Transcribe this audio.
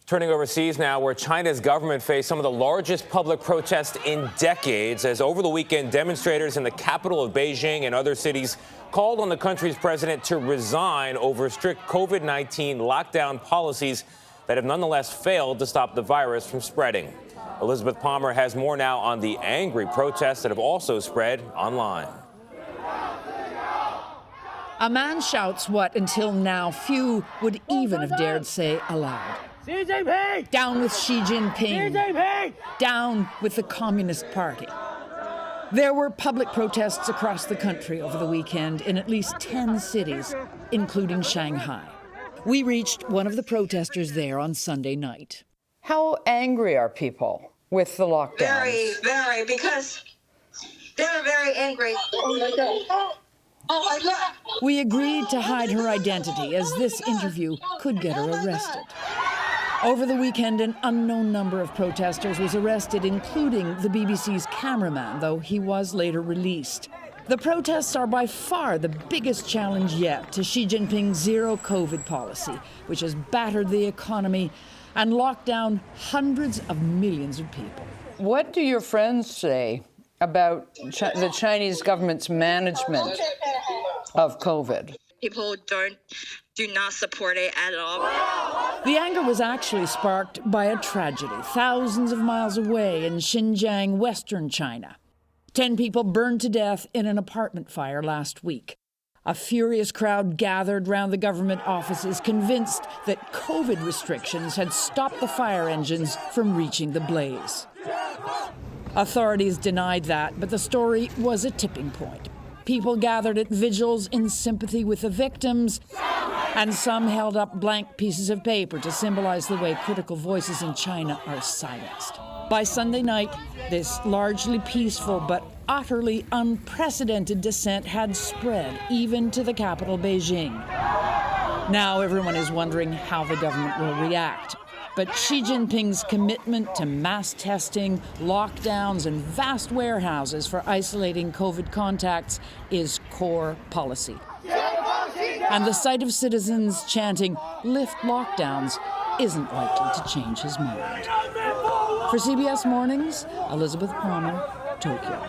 Turning overseas now, where China's government faced some of the largest public protests in decades, as over the weekend, demonstrators in the capital of Beijing and other cities called on the country's president to resign over strict COVID-19 lockdown policies that have nonetheless failed to stop the virus from spreading. Elizabeth Palmer has more now on the angry protests that have also spread online. A man shouts what, until now, few would even have dared say aloud. Xi Jinping! Down with Xi Jinping! Xi Jinping! Down with the Communist Party. There were public protests across the country over the weekend in at least 10 cities, including Shanghai. We reached one of the protesters there on Sunday night. How angry are people with the lockdowns? Very, because they're very angry. Oh my God. Oh my God. We agreed to hide her identity, as this interview could get her arrested. Over the weekend, an unknown number of protesters was arrested, including the BBC's cameraman, though he was later released. The protests are by far the biggest challenge yet to Xi Jinping's zero COVID policy, which has battered the economy and locked down hundreds of millions of people. What do your friends say about the Chinese government's management of COVID? People do not support it at all. The anger was actually sparked by a tragedy thousands of miles away in Xinjiang, western China. 10 people burned to death in an apartment fire last week. A furious crowd gathered round the government offices, convinced that COVID restrictions had stopped the fire engines from reaching the blaze. Authorities denied that, but the story was a tipping point. People gathered at vigils in sympathy with the victims, and some held up blank pieces of paper to symbolize the way critical voices in China are silenced. By Sunday night, this largely peaceful but utterly unprecedented dissent had spread even to the capital, Beijing. Now everyone is wondering how the government will react. But Xi Jinping's commitment to mass testing, lockdowns, and vast warehouses for isolating COVID contacts is core policy. And the sight of citizens chanting, "Lift lockdowns," isn't likely to change his mind. For CBS Mornings, Elizabeth Palmer, Tokyo.